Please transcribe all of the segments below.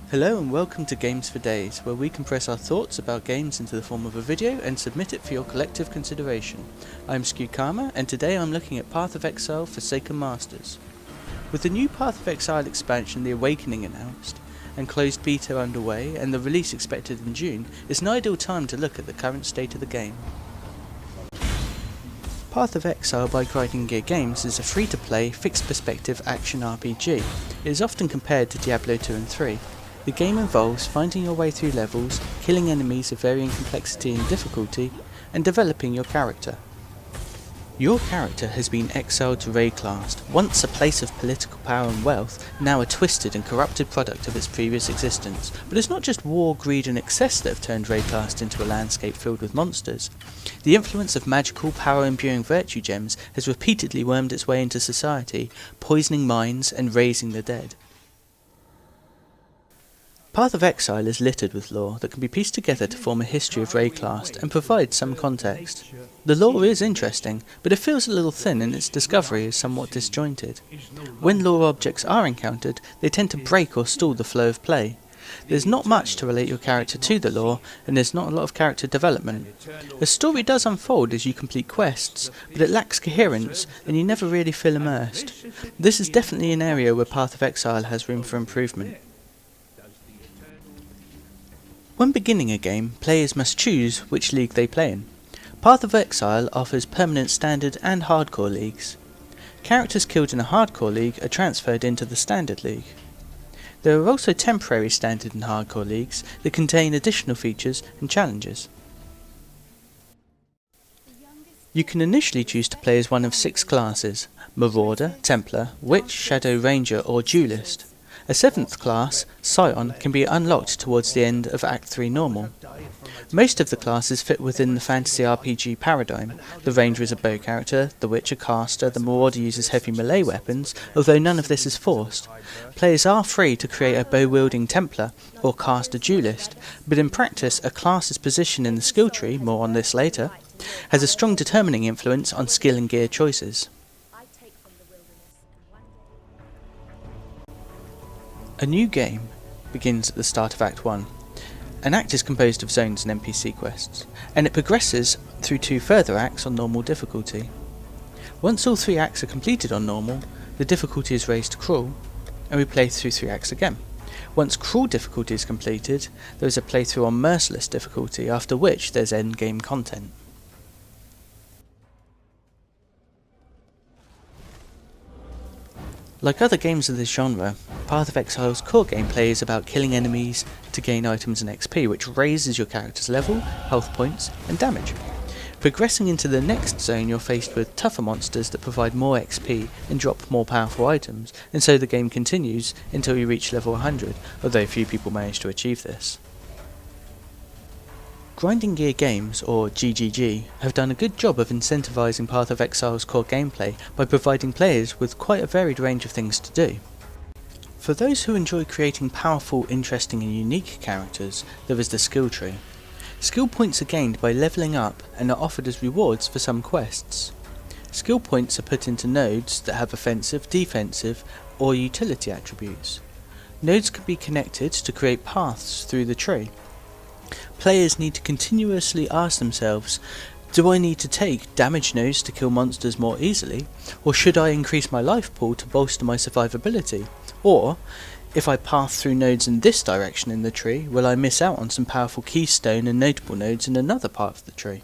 Hello and welcome to Games for Days, where we compress our thoughts about games into the form of a video and submit it for your collective consideration. I'm Skew Karma, and today I'm looking at Path of Exile Forsaken Masters. With the new Path of Exile expansion The Awakening announced, and closed beta underway, and the release expected in June, it's an ideal time to look at the current state of the game. Path of Exile by Grinding Gear Games is a free-to-play, fixed-perspective action RPG. It is often compared to Diablo 2 and 3. The game involves finding your way through levels, killing enemies of varying complexity and difficulty, and developing your character. Your character has been exiled to Rayclast, once a place of political power and wealth, now a twisted and corrupted product of its previous existence. But it's not just war, greed and excess that have turned Rayclast into a landscape filled with monsters. The influence of magical, power-imbuing virtue gems has repeatedly wormed its way into society, poisoning minds and raising the dead. Path of Exile is littered with lore that can be pieced together to form a history of Rayclast and provide some context. The lore is interesting, but it feels a little thin and its discovery is somewhat disjointed. When lore objects are encountered, they tend to break or stall the flow of play. There's not much to relate your character to the lore, and there's not a lot of character development. The story does unfold as you complete quests, but it lacks coherence, and you never really feel immersed. This is definitely an area where Path of Exile has room for improvement. When beginning a game, players must choose which league they play in. Path of Exile offers permanent standard and hardcore leagues. Characters killed in a hardcore league are transferred into the standard league. There are also temporary standard and hardcore leagues that contain additional features and challenges. You can initially choose to play as one of 6 classes: Marauder, Templar, Witch, Shadow Ranger or Duelist. A 7th class, Scion, can be unlocked towards the end of Act 3 Normal. Most of the classes fit within the fantasy RPG paradigm. The Ranger is a bow character, the Witch a caster, the Marauder uses heavy melee weapons, although none of this is forced. Players are free to create a bow-wielding Templar or cast a Duelist, but in practice a class's position in the skill tree, more on this later, has a strong determining influence on skill and gear choices. A new game begins at the start of Act 1. An act is composed of zones and NPC quests, and it progresses through 2 further acts on normal difficulty. Once all 3 acts are completed on normal, the difficulty is raised to cruel, and we play through 3 acts again. Once cruel difficulty is completed, there is a playthrough on merciless difficulty, after which there's endgame content. Like other games of this genre, Path of Exile's core gameplay is about killing enemies to gain items and XP, which raises your character's level, health points, and damage. Progressing into the next zone, you're faced with tougher monsters that provide more XP and drop more powerful items, and so the game continues until you reach level 100, although few people manage to achieve this. Grinding Gear Games, or GGG, have done a good job of incentivizing Path of Exile's core gameplay by providing players with quite a varied range of things to do. For those who enjoy creating powerful, interesting and unique characters, there is the skill tree. Skill points are gained by levelling up and are offered as rewards for some quests. Skill points are put into nodes that have offensive, defensive or utility attributes. Nodes can be connected to create paths through the tree. Players need to continuously ask themselves, do I need to take damage nodes to kill monsters more easily, or should I increase my life pool to bolster my survivability? Or, if I path through nodes in this direction in the tree, will I miss out on some powerful keystone and notable nodes in another part of the tree?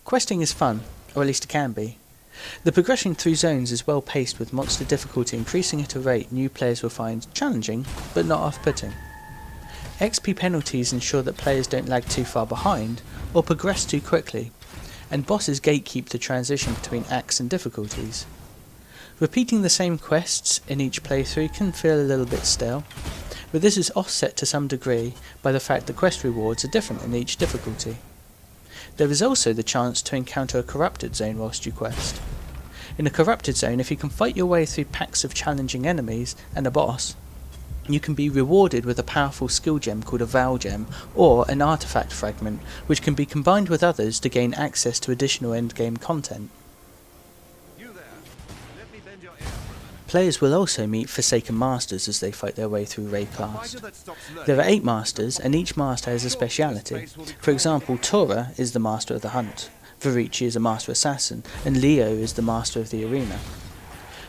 Questing is fun, or at least it can be. The progression through zones is well paced, with monster difficulty increasing at a rate new players will find challenging, but not off-putting. XP penalties ensure that players don't lag too far behind, or progress too quickly, and bosses gatekeep the transition between acts and difficulties. Repeating the same quests in each playthrough can feel a little bit stale, but this is offset to some degree by the fact that quest rewards are different in each difficulty. There is also the chance to encounter a corrupted zone whilst you quest. In a corrupted zone, if you can fight your way through packs of challenging enemies and a boss, you can be rewarded with a powerful skill gem called a Vow Gem, or an artifact fragment, which can be combined with others to gain access to additional endgame content. Players will also meet Forsaken Masters as they fight their way through Raid class. There are 8 Masters, and each Master has a speciality. For example, Tora is the Master of the Hunt, Varici is a Master Assassin, and Leo is the Master of the Arena.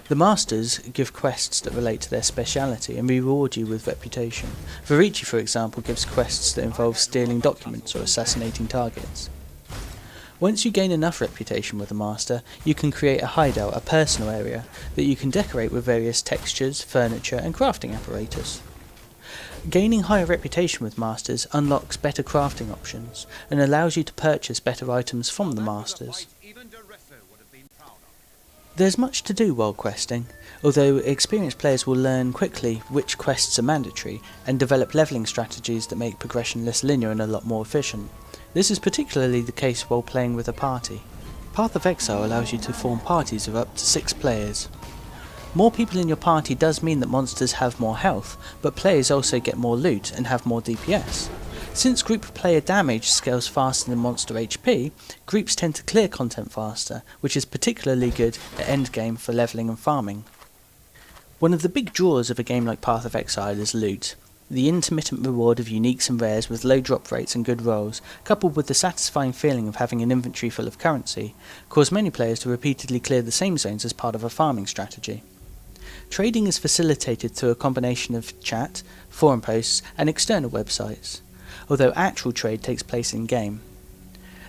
The Masters give quests that relate to their speciality and reward you with reputation. Varici, for example, gives quests that involve stealing documents or assassinating targets. Once you gain enough reputation with a Master, you can create a hideout, a personal area, that you can decorate with various textures, furniture and crafting apparatus. Gaining higher reputation with Masters unlocks better crafting options, and allows you to purchase better items from the Masters. There's much to do while questing, although experienced players will learn quickly which quests are mandatory, and develop levelling strategies that make progression less linear and a lot more efficient. This is particularly the case while playing with a party. Path of Exile allows you to form parties of up to 6 players. More people in your party does mean that monsters have more health, but players also get more loot and have more DPS. Since group player damage scales faster than monster HP, groups tend to clear content faster, which is particularly good at endgame for levelling and farming. One of the big draws of a game like Path of Exile is loot. The intermittent reward of uniques and rares with low drop rates and good rolls, coupled with the satisfying feeling of having an inventory full of currency, cause many players to repeatedly clear the same zones as part of a farming strategy. Trading is facilitated through a combination of chat, forum posts and external websites, although actual trade takes place in-game.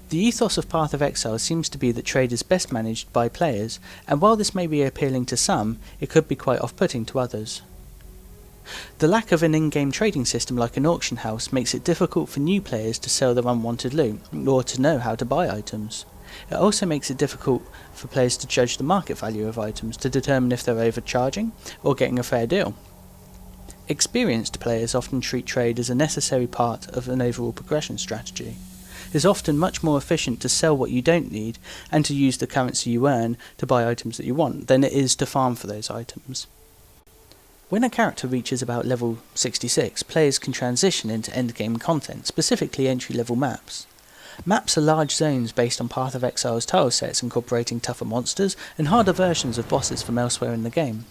The ethos of Path of Exile seems to be that trade is best managed by players, and while this may be appealing to some, it could be quite off-putting to others. The lack of an in-game trading system like an auction house makes it difficult for new players to sell their unwanted loot, or to know how to buy items. It also makes it difficult for players to judge the market value of items to determine if they're overcharging or getting a fair deal. Experienced players often treat trade as a necessary part of an overall progression strategy. It is often much more efficient to sell what you don't need and to use the currency you earn to buy items that you want than it is to farm for those items. When a character reaches about level 66, players can transition into endgame content, specifically entry-level maps. Maps are large zones based on Path of Exile's tile sets incorporating tougher monsters and harder versions of bosses from elsewhere in the game.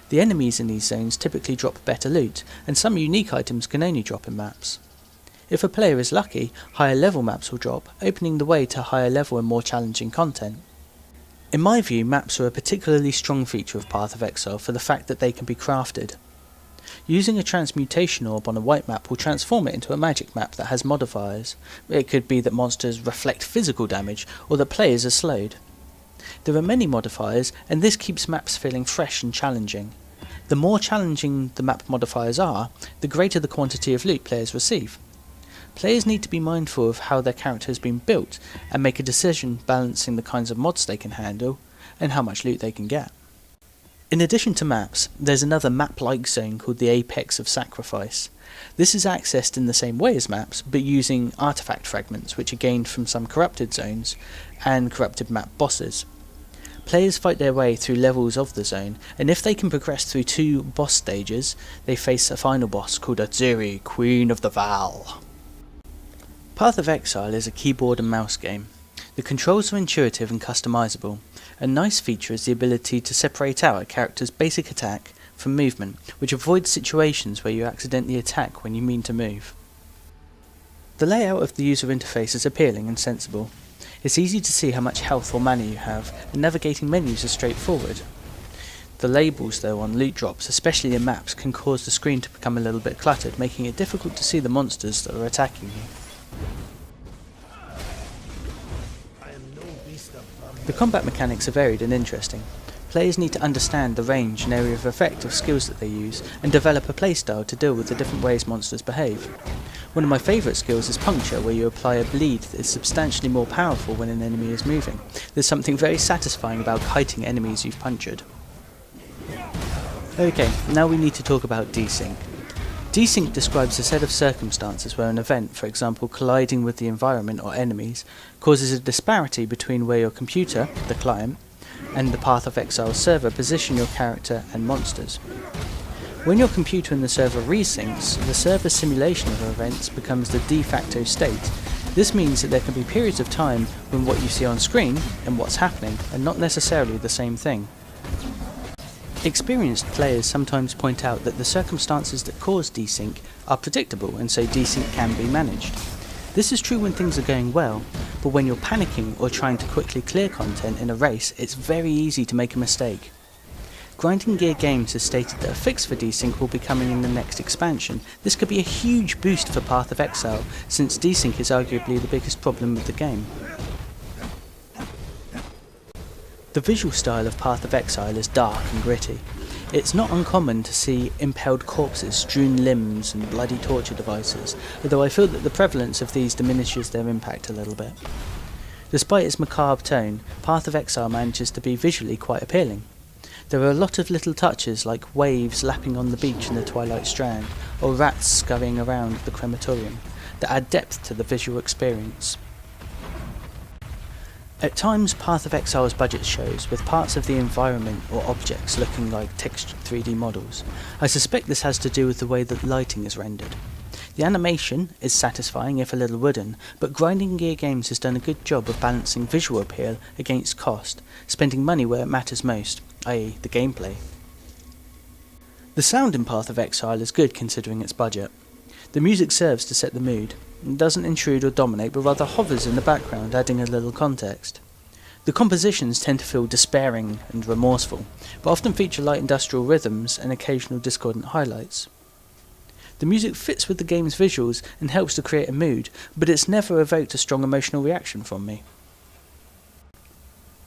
The enemies in these zones typically drop better loot, and some unique items can only drop in maps. If a player is lucky, higher level maps will drop, opening the way to higher level and more challenging content. In my view, maps are a particularly strong feature of Path of Exile for the fact that they can be crafted. Using a transmutation orb on a white map will transform it into a magic map that has modifiers. It could be that monsters reflect physical damage, or that players are slowed. There are many modifiers, and this keeps maps feeling fresh and challenging. The more challenging the map modifiers are, the greater the quantity of loot players receive. Players need to be mindful of how their character has been built, and make a decision balancing the kinds of mods they can handle, and how much loot they can get. In addition to maps, there's another map-like zone called the Apex of Sacrifice. This is accessed in the same way as maps, but using artifact fragments which are gained from some corrupted zones, and corrupted map bosses. Players fight their way through levels of the zone, and if they can progress through 2 boss stages, they face a final boss called Atziri, Queen of the Val. Path of Exile is a keyboard and mouse game. The controls are intuitive and customizable. A nice feature is the ability to separate out a character's basic attack from movement, which avoids situations where you accidentally attack when you mean to move. The layout of the user interface is appealing and sensible. It's easy to see how much health or mana you have, and navigating menus is straightforward. The labels though on loot drops, especially in maps, can cause the screen to become a little bit cluttered, making it difficult to see the monsters that are attacking you. The combat mechanics are varied and interesting. Players need to understand the range and area of effect of skills that they use, and develop a playstyle to deal with the different ways monsters behave. One of my favourite skills is Puncture, where you apply a bleed that is substantially more powerful when an enemy is moving. There's something very satisfying about kiting enemies you've punctured. Okay, now we need to talk about desync. Desync describes a set of circumstances where an event, for example colliding with the environment or enemies, causes a disparity between where your computer, the client, and the Path of Exile server position your character and monsters. When your computer and the server resyncs, the server's simulation of events becomes the de facto state. This means that there can be periods of time when what you see on screen and what's happening are not necessarily the same thing. Experienced players sometimes point out that the circumstances that cause desync are predictable and so desync can be managed. This is true when things are going well, but when you're panicking or trying to quickly clear content in a race, it's very easy to make a mistake. Grinding Gear Games has stated that a fix for desync will be coming in the next expansion. This could be a huge boost for Path of Exile, since desync is arguably the biggest problem with the game. The visual style of Path of Exile is dark and gritty. It's not uncommon to see impaled corpses, strewn limbs and bloody torture devices, although I feel that the prevalence of these diminishes their impact a little bit. Despite its macabre tone, Path of Exile manages to be visually quite appealing. There are a lot of little touches like waves lapping on the beach in the Twilight Strand, or rats scurrying around the crematorium, that add depth to the visual experience. At times, Path of Exile's budget shows, with parts of the environment or objects looking like textured 3D models. I suspect this has to do with the way that lighting is rendered. The animation is satisfying if a little wooden, but Grinding Gear Games has done a good job of balancing visual appeal against cost, spending money where it matters most, i.e. the gameplay. The sound in Path of Exile is good considering its budget. The music serves to set the mood. It doesn't intrude or dominate, but rather hovers in the background, adding a little context. The compositions tend to feel despairing and remorseful, but often feature light industrial rhythms and occasional discordant highlights. The music fits with the game's visuals and helps to create a mood, but it's never evoked a strong emotional reaction from me.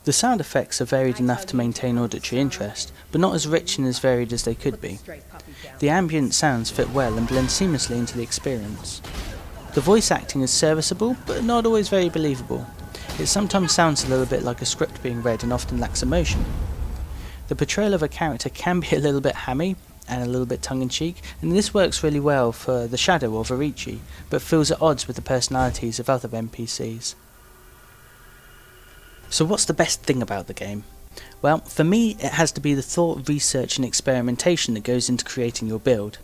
The sound effects are varied enough to maintain auditory interest, but not as rich and as varied as they could be. The ambient sounds fit well and blend seamlessly into the experience. The voice acting is serviceable, but not always very believable. It sometimes sounds a little bit like a script being read and often lacks emotion. The portrayal of a character can be a little bit hammy and a little bit tongue-in-cheek, and this works really well for the shadow of Varichi, but feels at odds with the personalities of other NPCs. So what's the best thing about the game? Well, for me it has to be the thought, research and experimentation that goes into creating your build.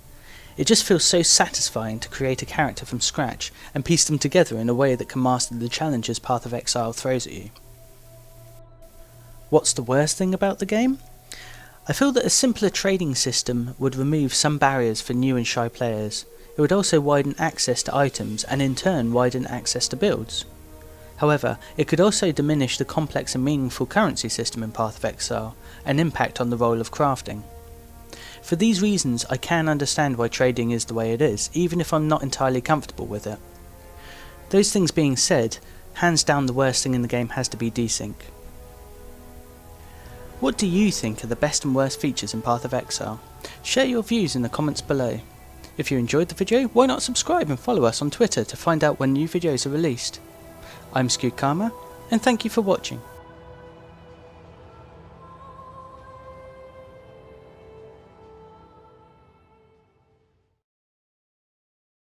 It just feels so satisfying to create a character from scratch and piece them together in a way that can master the challenges Path of Exile throws at you. What's the worst thing about the game? I feel that a simpler trading system would remove some barriers for new and shy players. It would also widen access to items and in turn widen access to builds. However, it could also diminish the complex and meaningful currency system in Path of Exile and impact on the role of crafting. For these reasons, I can understand why trading is the way it is, even if I'm not entirely comfortable with it. Those things being said, hands down the worst thing in the game has to be desync. What do you think are the best and worst features in Path of Exile? Share your views in the comments below. If you enjoyed the video, why not subscribe and follow us on Twitter to find out when new videos are released. I'm Skewed Karma, and thank you for watching.